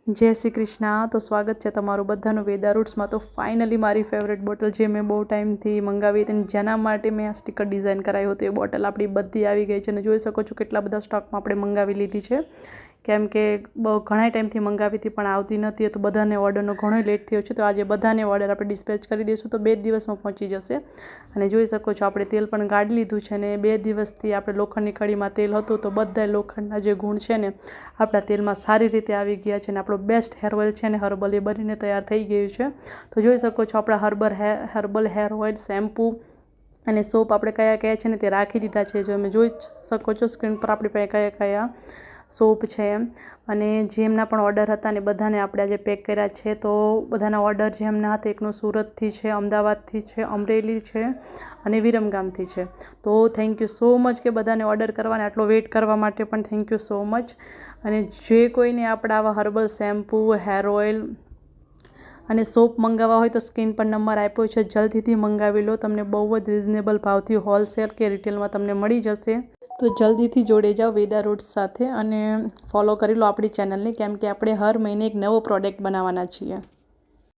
जय श्री कृष्ण। तो स्वागत है तमारू बधानु वेदा रूट्स में। तो फाइनली मारी फेवरेट बोटल जे मैं बहुत टाइम थी मंगावी थी जेना माटे मैं आ स्टीकर डिजाइन करायो तो ये बोटल अपनी बधी आई गई है। जोई सको छो केटला बधा स्टॉक में आपणे मंगावी लीधी है केम के घणा टाइम थी मंगावी थी पण आवती नथी तो बधाने ऑर्डरनो घणो लेट थयो छे। तो आज बधाने ऑर्डर आपणे डिस्पेच करी दईशुं तो 2 दिवस में पहोंची जशे। अने जोई सको छो आपणे तेल पण काढी लीधुं छे ने 2 दिवसथी आपणे लोखंडनी कढीमां तेल हतुं तो बधाय लोखंडना जे गुण छे ने आपणा तेलमां सारी रीते आवी गया छे ने आपणो बेस्ट हेर ऑइल छे ने हर्बल ए बनीने तैयार थई गयुं छे। तो जोई सको छो आपणा हर्बल हेर ऑइल शैम्पू अने सोप आपणे कया कया छे ने ते राखी दीधा छे। जो તમે જોઈ શકો છો સ્ક્રીન પર આપણી પાસે કયા કયા સોપ છે અને જેમના પણ ઓર્ડર હતા ને બધાને આપણે આજે પેક કર્યા છે। તો બધાના ઓર્ડર જેમના હતા એકનો સુરતથી છે, અમદાવાદથી છે, અમરેલી છે અને વિરમગામથી છે। તો થેન્ક યુ સો મચ કે બધાને ઓર્ડર કરવાને આટલો વેઇટ કરવા માટે પણ થેન્ક યુ સો મચ। અને જે કોઈને આપણા આવા હર્બલ શેમ્પૂ हेर ऑइल અને સોપ મંગાવવા હોય તો સ્ક્રીન પર નંબર આપ્યો છે, જલ્દીથી મંગાવી લો। તમને બહુ જ રિઝનેબલ ભાવથી હોલસેલ કે રિટેલમાં તમને મળી જશે। તો જલ્દીથી જોડે જાઓ વેદા રૂટ્સ સાથે અને ફોલો કરી લો આપણી ચેનલને, કેમ કે આપણે હર મહિને એક નવો પ્રોડક્ટ બનાવવાના છીએ।